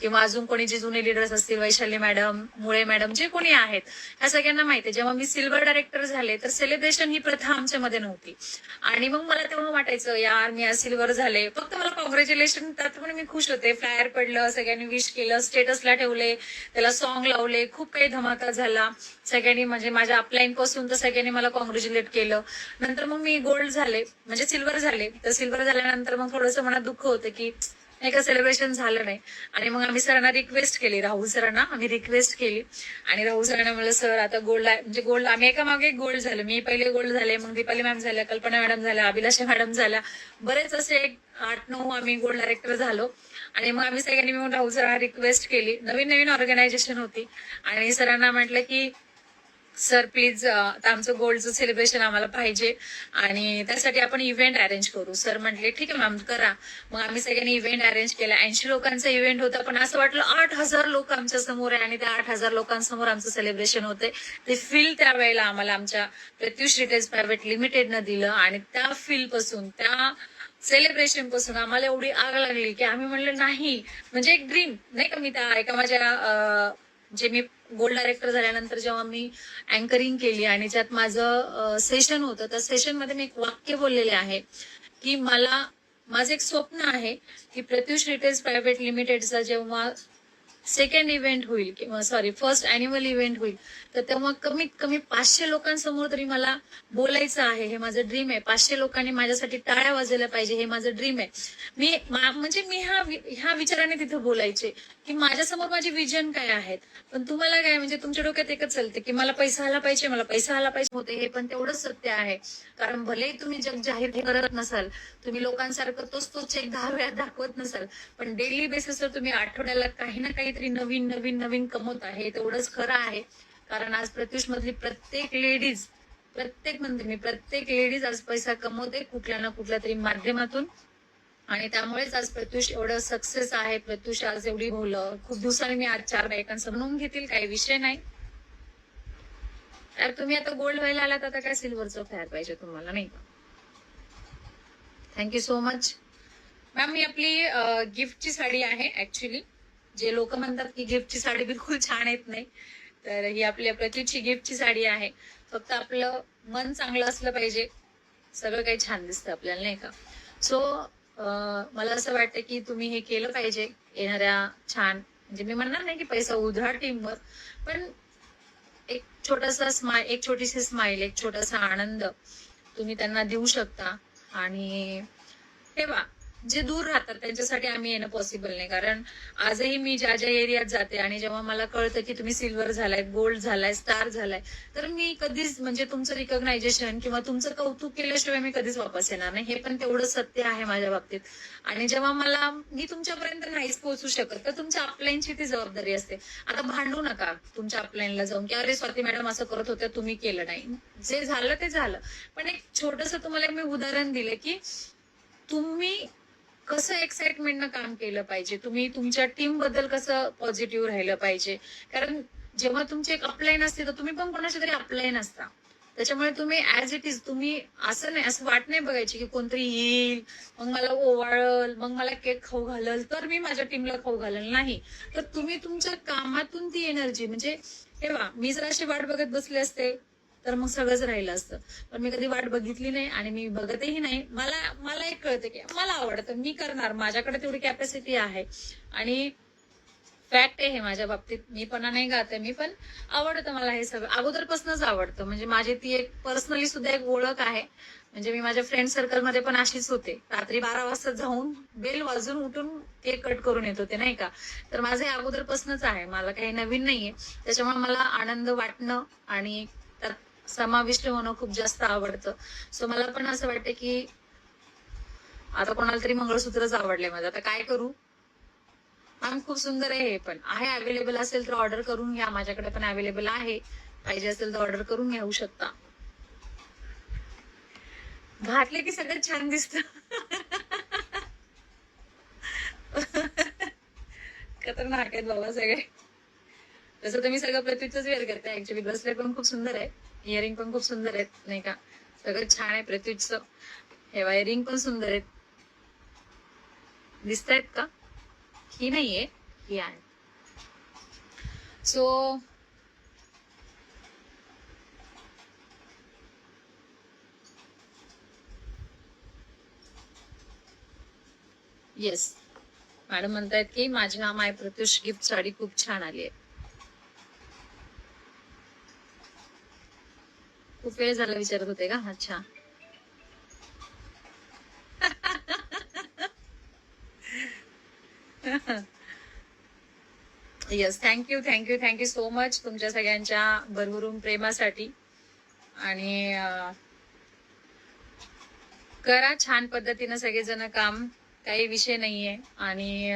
किंवा अजून कोणी जे जुने लिडर्स असतील, वैशाली मॅडम, मुळे मॅडम, जे कोणी आहेत, ह्या सगळ्यांना माहिती आहे. जेव्हा मी सिल्वर डायरेक्टर झाले तर सेलिब्रेशन ही प्रथा आमच्यामध्ये नव्हती. आणि मग मला तेव्हा वाटायचं यार मी आज सिल्वर झाले, फक्त मला कॉंग्रॅच्युलेशन, त्यात पण मी खुश होते. फ्लायर पडलं, सगळ्यांनी विश केलं, स्टेटसला ठेवले, त्याला सॉन्ग लावले, खूप काही धमाका झाला. सगळ्यांनी म्हणजे माझ्या अपलाईन पासून तर सगळ्यांनी मला कॉंग्रॅच्युलेट केलं. नंतर मग मी गोल्ड झाले, म्हणजे सिल्वर झाले. तर सिल्वर झाल्यानंतर मग थोडंसं मनात दुःख होतं की नाही का सेलिब्रेशन झालं नाही. आणि मग आम्ही सरांना रिक्वेस्ट केली, राहुल सरांना आम्ही रिक्वेस्ट केली. आणि राहुल सरांना म्हणलं सर आता गोल्ड म्हणजे गोल्ड, आम्ही एका मागे गोल्ड झालं. मी पहिले गोल्ड झाले, मग दीपाली मॅम झाल्या, कल्पना मॅडम झाल्या, अभिलाषा मॅडम झाल्या, बरेच असे 8-9 आम्ही गोल्ड डायरेक्टर झालो. आणि मग आम्ही सगळ्यांनी मिळून राहुल सरांना रिक्वेस्ट केली. नवीन नवीन ऑर्गनायझेशन होती आणि सरांना म्हटलं की सर प्लीज आता आमचं गोल्डचं सेलिब्रेशन आम्हाला पाहिजे आणि त्यासाठी आपण इव्हेंट अरेंज करू. सर म्हटले ठीक आहे मॅम करा. मग आम्ही सगळ्यांनी इव्हेंट अरेंज केला. 80 लोकांचा इव्हेंट होता, पण असं वाटलं 8,000 लोक आमच्या समोर आहे आणि त्या 8,000 लोकांसमोर आमचं सेलिब्रेशन होतंय. ते फील त्यावेळेला आम्हाला आमच्या प्रत्युष रिटेल्स प्रायव्हेट लिमिटेडनं दिलं. आणि त्या फील पासून, त्या सेलिब्रेशन पासून आम्हाला एवढी आग लागली की आम्ही म्हणलं नाही, म्हणजे एक ड्रीम नाही का. मी त्या एका माझ्या जे मी गोल्ड डायरेक्टर झाल्यानंतर जेव्हा मी अँकरिंग केली आणि ज्यात माझं सेशन होतं, त्या सेशन मध्ये मी एक वाक्य बोललेले आहे की माझं एक स्वप्न आहे की प्रत्युष रिटेल्स प्रायव्हेट लिमिटेडचा जेव्हा सेकंड इव्हेंट होईल किंवा फर्स्ट अॅन्युअल इव्हेंट होईल, तर तेव्हा कमीत कमी 500 लोकांसमोर तरी मला बोलायचं आहे. हे माझं ड्रीम आहे. 500 लोकांनी माझ्यासाठी टाळ्या वाजवल्या पाहिजे, हे माझं ड्रीम आहे. म्हणजे मी ह्या विचाराने तिथे बोलायचे की माझ्यासमोर माझी विजन काय आहेत, पण तुम्हाला काय, म्हणजे तुमच्या डोक्यात एकच चालते की मला पैसा आला पाहिजे, मला पैसा आला पाहिजे होते. हे पण तेवढंच सत्य आहे. कारण भलेही तुम्ही जग जाहीर करत नसाल, तुम्ही लोकांसारखं तोच चेक 10 वेळा दाखवत नसाल, पण डेली बेसिसवर तुम्ही आठवड्याला काही ना काहीतरी नवीन नवीन नवीन कमवत आहे, तेवढंच खरं आहे. कारण आज प्रत्युष मधली प्रत्येक लेडीज आज पैसा कमवते कुठल्या ना कुठल्या तरी माध्यमातून. आणि त्यामुळेच आज प्रत्युष एवढं सक्सेस आहे. प्रत्युष आज एवढी बोललं. खूप दिवसांनी मी आज 4 बायकांचं म्हणून घेतील, काही विषय नाही. तर तुम्ही आता गोल्ड व्हायला आलात, आता काय सिल्वरचं फ्लॅर पाहिजे तुम्हाला, नाही का. Thank you so much ma'am. ही आपली गिफ्टची साडी आहे. ऍक्च्युली जे लोक म्हणतात की गिफ्टची साडी बिलकुल छान येत नाही, तर ही आपल्या प्रत्युषची गिफ्टची साडी आहे. फक्त आपलं मन चांगलं असलं पाहिजे, सगळं काही छान दिसतं आपल्याला, नाही का. सो मला असं वाटतं की तुम्ही हे केलं पाहिजे येणाऱ्या छान, म्हणजे मी म्हणणार नाही की पैसा उधळा टीमवर, पण एक छोटीशी स्माइल, एक छोटासा आनंद तुम्ही त्यांना देऊ शकता. आणि ठेवा, जे दूर राहतात त्यांच्यासाठी आम्ही येणं पॉसिबल नाही. कारण आजही मी ज्या ज्या एरियात जाते आणि जेव्हा मला कळतं की तुम्ही सिल्वर झालाय, गोल्ड झालाय, स्टार झालाय, तर मी कधीच म्हणजे तुमचं रिकॉग्नायझेशन किंवा तुमचं कौतुक केल्याशिवाय मी कधीच वापस येणार नाही. हे पण तेवढं सत्य आहे माझ्या बाबतीत. आणि जेव्हा मी तुमच्यापर्यंत नाहीच पोहोचू शकत, तर तुमच्या अपलाईनची ती जबाबदारी असते. आता भांडू नका तुमच्या अपलाईनला जाऊन की अरे स्वाती मॅडम असं करत होत्या, तुम्ही केलं नाही. जे झालं ते झालं. पण एक छोटस तुम्हाला मी उदाहरण दिलं की तुम्ही कसं एक्साइटमेंटनं काम केलं पाहिजे, तुम्ही तुमच्या टीम बद्दल कसं पॉझिटिव्ह राहिलं पाहिजे. कारण जेव्हा तुमची एक अपलाईन असते, तर तुम्ही पण कोणाची तरी अपलाईन असता. त्याच्यामुळे तुम्ही ऍज इट इज, तुम्ही असं वाट नाही बघायची की कोणतरी येईल, मग मला ओवाळल, मग मला केक खाऊ घालल, तर मी माझ्या टीमला खाऊ घालल. नाही, तर तुम्ही तुमच्या कामातून ती एनर्जी, म्हणजे हे बघा, मी जर अशी वाट बघत बसले असते तर मग सगळंच राहिलं असतं. पण मी कधी वाट बघितली नाही आणि मी बघतही नाही. मला एक कळतं की मला आवडतं, मी करणार, माझ्याकडे तेवढी कॅपॅसिटी आहे. आणि फॅक्ट आहे हे माझ्या बाबतीत, मी पण नाही गाते, मी पण आवडतं मला हे सगळं, अगोदरपासूनच आवडतं. म्हणजे माझी ती एक पर्सनली सुद्धा एक ओळख आहे. म्हणजे मी माझ्या फ्रेंड सर्कलमध्ये पण अशीच होते, रात्री 12 वाजता जाऊन बेल वाजून उठून केक कट करून येत होते, नाही का. तर माझं हे अगोदरपासूनच आहे, मला काही नवीन नाहीये. त्याच्यामुळे मला आनंद वाटणं आणि त्यात समाविष्ट होणं खूप जास्त आवडतं. सो मला पण असं वाटतं की आता कोणाला तरी मंगळसूत्रच आवडले माझं, आता काय करू. मॅम खूप सुंदर आहे, हे पण आहे, अवेलेबल असेल तर ऑर्डर करून घ्या, माझ्याकडे पण अवेलेबल आहे. पाहिजे असेल तर ऑर्डर करून घेऊ शकता. घातले की सगळं छान दिसत. खतरनाक आहेत बाबा सगळे. तसं तुम्ही सगळं प्रत्युषच वेअर करताय. ऍक्च्युली ब्रेसलेट पण खूप सुंदर आहे, इयरिंग पण खूप सुंदर आहेत, नाही का. सगळं छान आहे प्रत्युषचं. हे वायरिंग पण सुंदर आहेत, दिसतायत का. ही नाहीये, नक्की आहे. सो येस, मॅडम म्हणतायत की माझ्या माय प्रत्युष गिफ्ट साडी खूप छान आली आहे. खूप वेळ झाला विचारत होते का? अच्छा. Yes, thank you thank you thank you so much तुमच्या सगळ्यांच्या भरभरून प्रेमासाठी. आणि करा छान पद्धतीनं सगळेजण काम, काही विषय नाहीये. आणि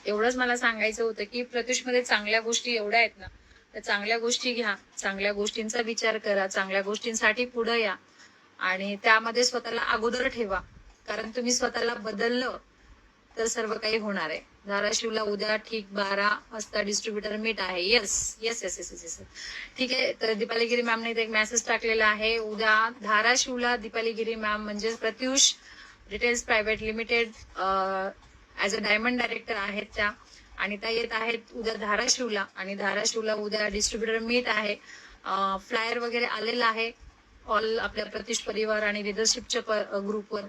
एवढंच मला सांगायचं होतं की प्रत्युष मध्ये चांगल्या गोष्टी एवढ्या आहेत ना, त्या चांगल्या गोष्टी घ्या, चांगल्या गोष्टींचा विचार करा, चांगल्या गोष्टींसाठी पुढे या आणि त्यामध्ये स्वतःला अगोदर ठेवा. कारण तुम्ही स्वतःला बदललं तर सर्व काही होणार आहे. धाराशिवला उद्या ठीक 12 वाजता डिस्ट्रीब्युटर मीट आहे. Yes yes yes yes yes ठीक आहे. तर दीपाली गिरी मॅमने एक मेसेज टाकलेला आहे. उद्या धाराशिवला दीपाली गिरी मॅम म्हणजे Pratyush retails private limited as a diamond director आहेत त्या, आणि त्या येत आहेत उद्या धाराशिवला. आणि धाराशिवला उद्या डिस्ट्रीब्युटर मीट आहे. फ्लायर वगैरे आलेला आहे ऑल आपल्या प्रत्युष परिवार आणि लिडरशिपच्या ग्रुपवर.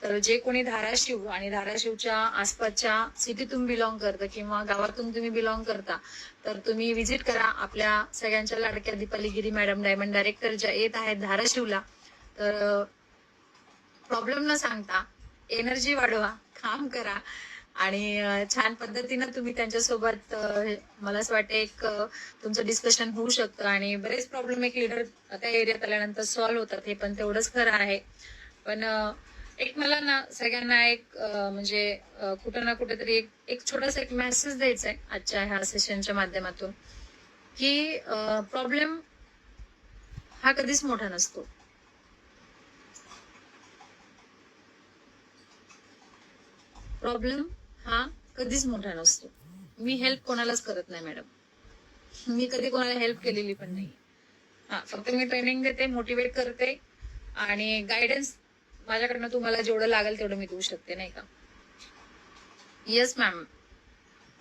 तर जे कोणी धाराशिव आणि धाराशिवच्या आसपासच्या सिटीतून बिलॉंग करतं किंवा गावातून तुम्ही बिलॉंग करता, तर तुम्ही विजिट करा. आपल्या सगळ्यांच्या लाडक्या दीपाली गिरी मॅडम डायमंड डायरेक्टर ज्या येत आहेत धाराशिवला. तर प्रॉब्लेम न सांगता एनर्जी वाढवा, काम करा आणि छान पद्धतीनं तुम्ही त्यांच्यासोबत मला असं वाटतं एक तुमचं डिस्कशन होऊ शकतं. आणि बरेच प्रॉब्लेम एक लीडर त्या एरियात आल्यानंतर सॉल्व्ह होतात, हे पण तेवढंच खरं आहे. पण एक मला ना सगळ्यांना एक म्हणजे कुठं ना कुठेतरी एक छोटासा एक मेसेज द्यायचा आहे आजच्या ह्या सेशनच्या माध्यमातून, की प्रॉब्लेम हा कधीच मोठा नसतो. प्रॉब्लेम हा कधीच मोठा नसतो. मी हेल्प कोणालाच करत नाही मॅडम, मी कधी कोणाला हेल्प केलेली पण नाही. हा, फक्त मी ट्रेनिंग देते, मोटिवेट करते आणि गायडन्स माझ्याकडनं तुम्हाला जेवढं लागेल तेवढं मी देऊ शकते, नाही का. येस मॅम,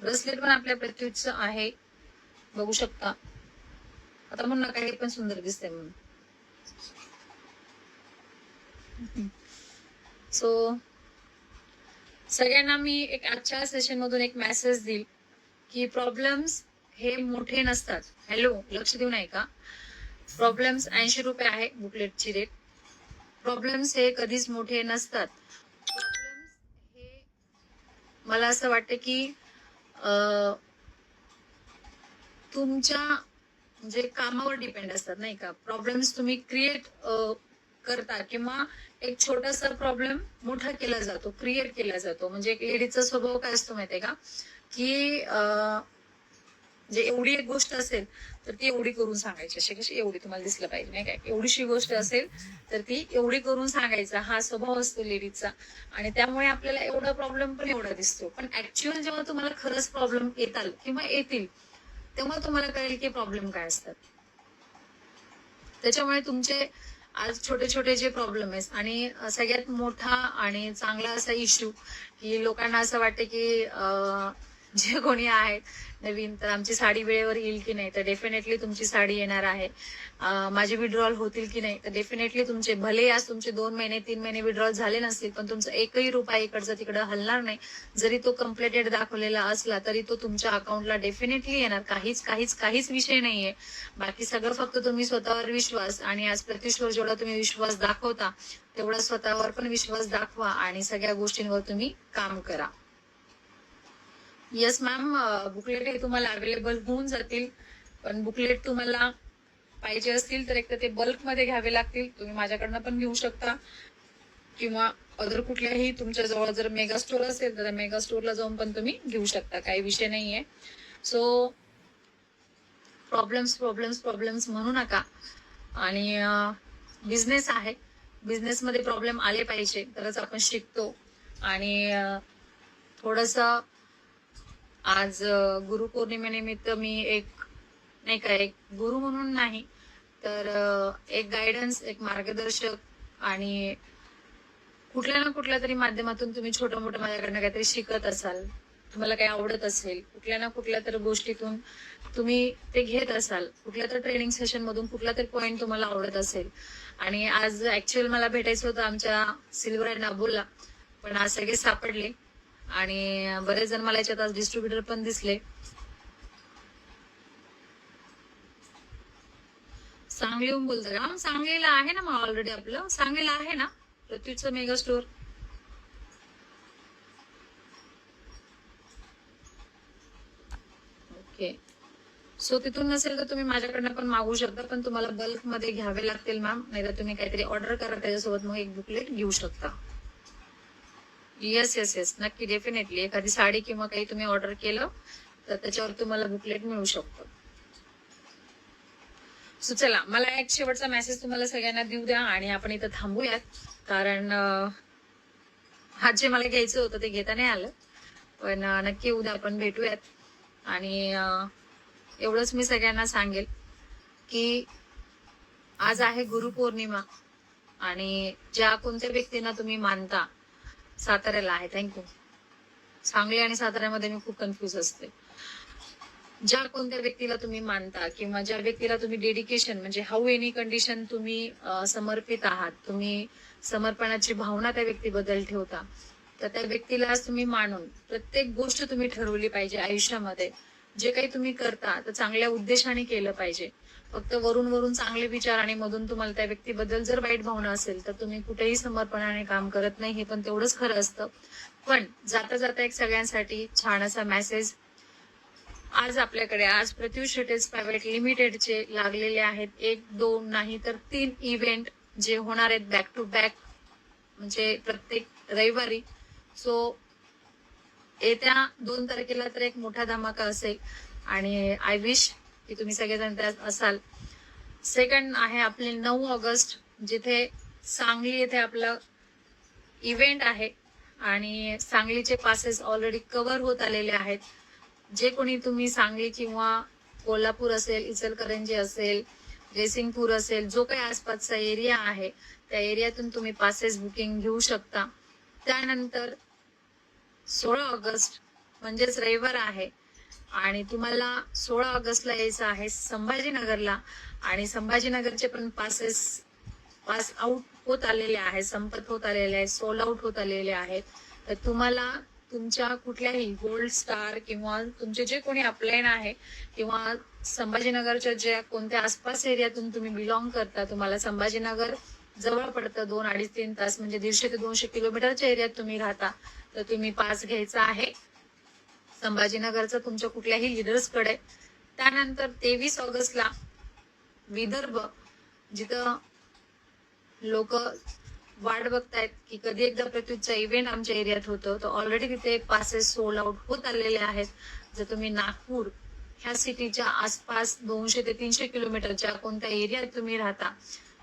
ब्रेसलेट पण आपल्या प्रत्युषचं आहे, बघू शकता. आता म्हणून नका, हे पण सुंदर दिसते म्हणून. सो सगळ्यांना मी एक आजच्या सेशन मधून एक मेसेज देईल की प्रॉब्लेम्स हे मोठे नसतात. हॅलो, लक्ष देऊ नाही का. प्रॉब्लेम्स 80 रुपये आहे बुकलेटची रेट. प्रॉब्लेम्स हे कधीच मोठे नसतात. प्रॉब्लेम्स हे मला असं वाटतं की तुमच्या म्हणजे कामावर डिपेंड असतात, नाही का. प्रॉब्लेम्स तुम्ही क्रिएट करता किंवा एक छोटासा प्रॉब्लेम मोठा केला जातो, क्रिएट केला जातो. म्हणजे एक लेडीचा स्वभाव काय असतो माहितीये का, की जे एवढी एक गोष्ट असेल तर ती एवढी करून सांगायची. अशी कशी एवढी तुम्हाला दिसलं पाहिजे, नाही काय. एवढीशी गोष्ट असेल तर ती एवढी करून सांगायचा हा स्वभाव असतो लेडीजचा. आणि त्यामुळे आपल्याला एवढा प्रॉब्लेम पण एवढा दिसतो. पण ऍक्च्युअल जेव्हा तुम्हाला खरंच प्रॉब्लेम येताल किंवा येतील तेव्हा तुम्हाला कळेल की प्रॉब्लेम काय असतात. त्याच्यामुळे तुमचे आज छोटे छोटे जे प्रॉब्लेम आहेत आणि सगळ्यात मोठा आणि चांगला असा इश्यू की लोकांना असं वाटतं की जे कोणी आहेत नवीन, तर आमची साडी वेळेवर येईल की नाही, तर डेफिनेटली तुमची साडी येणार आहे. माझे विड्रॉल होतील की नाही, तर डेफिनेटली तुमचे, भले आज तुमचे 2 महिने 3 महिने विड्रॉल झाले नसतील, पण तुमचा एकही रुपया इकडचा तिकडं हलणार नाही. जरी तो कम्प्लिटेड दाखवलेला असला तरी तो तुमच्या अकाउंटला डेफिनेटली येणार. काहीच काहीच काहीच विषय नाहीये. बाकी सगळं फक्त तुम्ही स्वतःवर विश्वास, आणि आज प्रत्युषवर जेवढा तुम्ही विश्वास दाखवता तेवढा स्वतःवर पण विश्वास दाखवा आणि सगळ्या गोष्टींवर तुम्ही काम करा. येस मॅम, बुकलेट हे तुम्हाला अवेलेबल होऊन जातील. पण बुकलेट तुम्हाला पाहिजे असतील तर एक तर ते बल्क मध्ये घ्यावे लागतील. तुम्ही माझ्याकडनं पण घेऊ शकता किंवा अदर कुठल्याही तुमच्या जवळ जर मेगा स्टोर असेल तर मेगा स्टोरला जाऊन पण तुम्ही घेऊ शकता, काही विषय नाहीये. सो प्रॉब्लेम्स प्रॉब्लेम्स प्रॉब्लेम्स म्हणू नका. आणि बिझनेस आहे, बिझनेसमध्ये प्रॉब्लेम आले पाहिजे तरच आपण शिकतो. आणि थोडस आज गुरुपौर्णिमेनिमित्त मी एक, नाही का, एक गुरु म्हणून नाही तर एक गायडन्स, एक मार्गदर्शक, आणि कुठल्या ना कुठल्या तरी माध्यमातून तुम्ही छोटं मोठं माझ्याकडनं काहीतरी शिकत असाल तुम्हाला काही आवडत असेल, कुठल्या ना कुठल्या तर गोष्टीतून तुम्ही ते घेत असाल, कुठल्या तर ट्रेनिंग सेशन मधून कुठला तरी पॉईंट तुम्हाला आवडत असेल. आणि आज ऍक्च्युअल मला भेटायचं होतं आमच्या सिल्वर अँड नाबूला, पण आज सगळे सापडले आणि बरेच जण मला याच्यात आज डिस्ट्रीब्युटर पण दिसले. सांगलीहून बोलतोय का? सांगलीला आहे ना मग ऑलरेडी आपलं, सांगलीला आहे ना पृथ्वीचं मेगा स्टोअर. ओके. सो तिथून नसेल तर तुम्ही माझ्याकडनं पण मागू शकता, पण तुम्हाला बल्क मध्ये घ्यावे लागतील मॅम, नाहीतर तुम्ही काहीतरी ऑर्डर करा त्याच्यासोबत मग एक बुकलेट घेऊ शकता. येस येस येस, नक्की, डेफिनेटली. एखादी साडी किंवा काही तुम्ही ऑर्डर केलं तर त्याच्यावर तुम्हाला बुकलेट मिळू शकतं. सो चला, मला एक शेवटचा मेसेज तुम्हाला सगळ्यांना देऊ द्या आणि आपण इथं थांबूयात, कारण आज जे मला घ्यायचं होतं ते घेता नाही आलं, पण नक्की उद्या आपण भेटूयात. आणि एवढंच मी सगळ्यांना सांगेल की आज आहे गुरुपौर्णिमा आणि ज्या कोणत्या व्यक्तींना तुम्ही मानता, साताऱ्याला आहे, थँक्यू. सांगली आणि साताऱ्यामध्ये मी खूप कन्फ्युज असते. ज्या कोणत्या व्यक्तीला तुम्ही मानता किंवा ज्या व्यक्तीला तुम्ही डेडिकेशन म्हणजे हाऊ एनी कंडिशन तुम्ही समर्पित आहात, तुम्ही समर्पणाची भावना त्या व्यक्तीबद्दल ठेवता, तर त्या व्यक्तीला तुम्ही मानून प्रत्येक गोष्ट तुम्ही ठरवली पाहिजे आयुष्यामध्ये. जे काही तुम्ही करता तर चांगल्या उद्देशाने केलं पाहिजे. फक्त वरून वरून चांगले विचार आणि मधून तुम्हाला त्या व्यक्तीबद्दल जर वाईट भावना असेल तर तुम्ही कुठेही समर्पणाने काम करत नाही, हे पण तेवढंच खरं असतं. पण जाता जाता एक सगळ्यांसाठी छान असा मेसेज. आज आपल्याकडे आज प्रत्युष रिटेल्स प्रायव्हेट लिमिटेडचे लागलेले आहेत 1, 2 नाही तर 3 इव्हेंट जे होणार आहेत बॅक टू बॅक, म्हणजे प्रत्येक रविवारी. सो येत्या 2 तारखेला तर एक मोठा धमाका असेल आणि आय विश की तुम्ही सगळेजण त्यात असाल. सेकंड आहे आपले 9 ऑगस्ट, जिथे सांगली येथे आपलं इव्हेंट आहे आणि सांगलीचे पासेस ऑलरेडी कव्हर होत आलेले आहेत. जे कोणी तुम्ही सांगली किंवा कोल्हापूर असेल, इचलकरंजी असेल, जयसिंगपूर असेल, जो काही आसपासचा एरिया आहे त्या एरियातून तुम्ही पासेस बुकिंग घेऊ शकता. त्यानंतर 16 ऑगस्ट म्हणजेच रविवार आहे आणि तुम्हाला 16 ऑगस्टला यायचं आहे संभाजीनगरला आणि संभाजीनगरचे पण पास आउट होत आलेले आहेत, संपत होत आलेले आहेत, सोल्ड आउट होत आलेले आहेत. तर तुम्हाला तुमच्या कुठल्याही गोल्ड स्टार किंवा तुमचे जे कोणी अपलाईन आहे किंवा संभाजीनगरच्या ज्या कोणत्या आसपास एरियातून तुम्ही बिलॉंग करता, तुम्हाला संभाजीनगर जवळ पडतं, 2, 2.5, 3 तास म्हणजे 150 ते 200 किलोमीटरच्या एरियात तुम्ही राहता, तर तुम्ही पास घ्यायचा आहे संभाजीनगरचा तुमच्या कुठल्याही लिडर्सकडे. त्यानंतर 23 ऑगस्टला विदर्भ, जिथं लोक वाट बघतायत की कधी एकदा प्रत्युतचा इव्हेंट आमच्या एरियात होतं, तर ऑलरेडी तिथे पासेस सोल्ड आउट होत आलेले आहेत. जर तुम्ही नागपूर ह्या सिटीच्या आसपास 200 ते 300 किलोमीटरच्या कोणत्या एरियात तुम्ही राहता,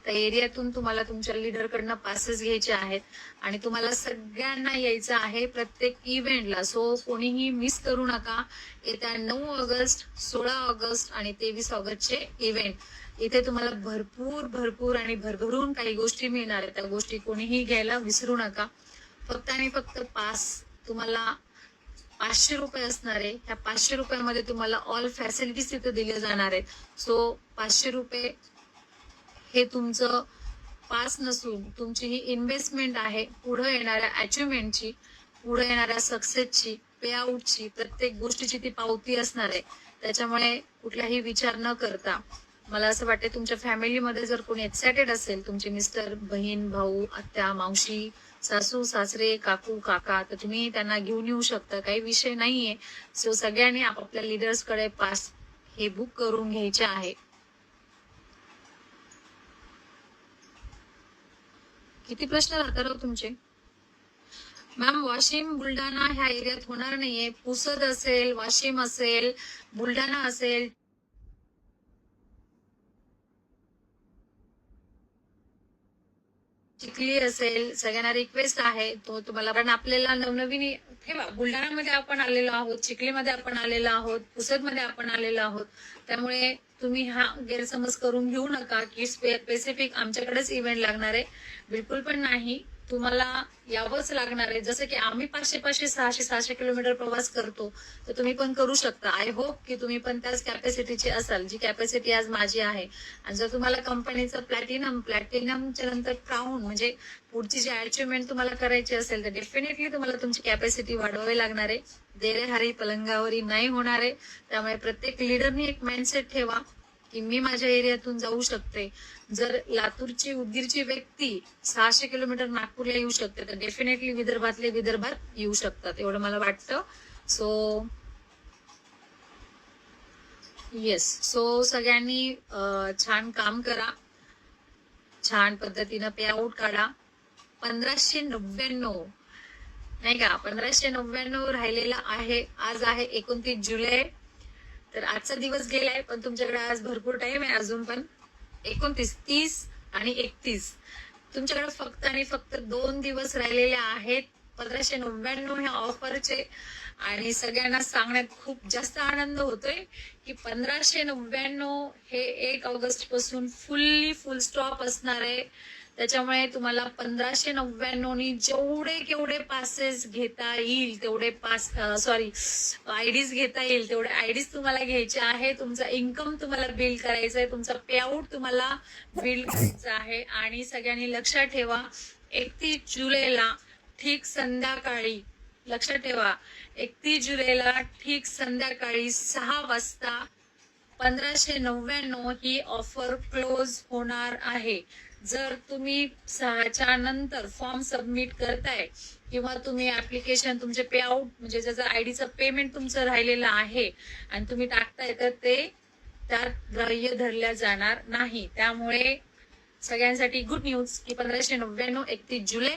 त्या एरियातून तुम्हाला तुमच्या लीडरकडनं पासेस घ्यायचे आहेत आणि तुम्हाला सगळ्यांना यायचं आहे प्रत्येक इव्हेंटला. सो कोणीही मिस करू नका. येत्या 9 ऑगस्ट, 16 ऑगस्ट आणि 23 ऑगस्टचे इव्हेंट, इथे तुम्हाला भरपूर भरपूर आणि भरभरून काही गोष्टी मिळणार आहेत. त्या गोष्टी कोणीही घ्यायला विसरू नका. फक्त आणि फक्त पास तुम्हाला 500 रुपये असणार आहे. ह्या 500 रुपयामध्ये तुम्हाला ऑल फॅसिलिटीज तिथे दिल्या जाणार आहेत. सो 500 रुपये हे तुमचं पास नसून तुमची ही इन्व्हेस्टमेंट आहे पुढे येणाऱ्या अचिव्हमेंटची, पुढे येणाऱ्या सक्सेसची, पे आउटची, प्रत्येक गोष्टीची ती पावती असणार आहे. त्याच्यामुळे कुठलाही विचार न करता मला असं वाटतं तुमच्या फॅमिलीमध्ये जर कोणी एक्सायटेड असेल, तुमचे मिस्टर, बहीण, भाऊ, आत्या, मावशी, सासू, सासरे, काकू, काका, तर तुम्ही त्यांना घेऊन येऊ शकता, काही विषय नाहीये. सो सगळ्यांनी आपापल्या लिडर्सकडे पास हे बुक करून घ्यायचे आहे. किती प्रश्न राहतात हो तुमचे? मॅम वाशिम बुलढाणा ह्या एरियात होणार नाहीये. पुसद असेल, वाशिम असेल, बुलढाणा असेल, चिखली असेल, सगळ्यांना रिक्वेस्ट आहे तो तुम्हाला, कारण आपल्याला नवनवीन ठेवा. बुलढाणामध्ये आपण आलेलो आहोत, चिखलीमध्ये आपण आलेलो आहोत, पुसदमध्ये आपण आलेलो आहोत. त्यामुळे तुम्ही हा गैरसमज करून घेऊ नका की स्पेसिफिक आमच्याकडेच इव्हेंट लागणार आहे. बिलकुल पण नाही. तुम्हाला यावंच लागणार आहे. जसं की आम्ही 500 600 किलोमीटर प्रवास करतो, तर तुम्ही पण करू शकता. आय होप की तुम्ही पण त्याच कॅपॅसिटीचे असाल, जी कॅपॅसिटी आज माझी आहे. आणि जर तुम्हाला कंपनीचं प्लॅटिनमच्या नंतर क्राऊन म्हणजे पुढची जी अचिव्हमेंट तुम्हाला करायची असेल, तर डेफिनेटली तुम्हाला तुमची कॅपॅसिटी वाढवावी लागणार आहे. देरेहारी पलंगावरी नाही होणार आहे. त्यामुळे प्रत्येक लीडरनी एक माइंडसेट ठेवा की मी माझ्या एरियातून जाऊ शकते. जर लातूरची उदगीरची व्यक्ती 600 किलोमीटर नागपूरला येऊ शकते, तर डेफिनेटली विदर्भात येऊ शकतात, एवढं मला वाटतं. सो येस, सो सगळ्यांनी छान काम करा, छान पद्धतीनं पे आउट काढा. 1599 नाही का, 1599 राहिलेला आहे. आज आहे 29 जुलै. तर आजचा दिवस गेलाय, पण तुमच्याकडे आज भरपूर टाइम आहे अजून पण. 29, 30 आणि 31 तुमच्याकडे फक्त आणि फक्त 2 दिवस राहिलेले आहेत 1599 ह्या ऑफरचे. आणि सगळ्यांना सांगण्यात खूप जास्त आनंद होतोय की 1599 हे 1 ऑगस्ट पासून फुल स्टॉप असणार आहे. त्याच्यामुळे तुम्हाला 1599 जेवढे केवढे पासेस घेता येईल तेवढे आयडीज घेता येईल तेवढे आयडीज तुम्हाला घ्यायचे आहे. तुमचा इन्कम तुम्हाला बिल्ड करायचा आहे, तुमचा पे आउट तुम्हाला बिल्ड करायचा आहे. आणि सगळ्यांनी लक्षात ठेवा, 31 जुलैला ठीक संध्याकाळी, लक्षात ठेवा, 31 जुलैला ठीक संध्याकाळी 6 वाजता 1599 ही ऑफर क्लोज होणार आहे. जर तुम्ही 6च्या नंतर फॉर्म सबमिट करताय किंवा तुम्ही ऍप्लिकेशन तुमचे पे आउट म्हणजे ज्याचं आयडीचं पेमेंट तुमचं राहिलेलं आहे आणि तुम्ही टाकताय, तर ते त्यात ग्राह्य धरल्या जाणार नाही. त्यामुळे सगळ्यांसाठी गुड न्यूज की 1599 31 जुलै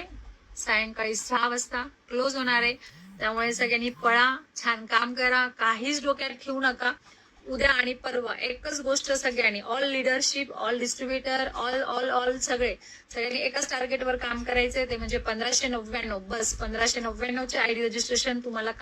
सायंकाळी 6 वाजता क्लोज होणार आहे. त्यामुळे सगळ्यांनी पळा, छान काम करा, काहीच डोक्यात ठेवू नका. उद्या आणि परवा एकच गोष्ट सगळ्यांनी, all leadership, all distributor, all सगळ्यांनी एकाच टार्गेटवर काम करायचंय, ते म्हणजे 1599. बस 1599चे आयडी रजिस्ट्रेशन तुम्हाला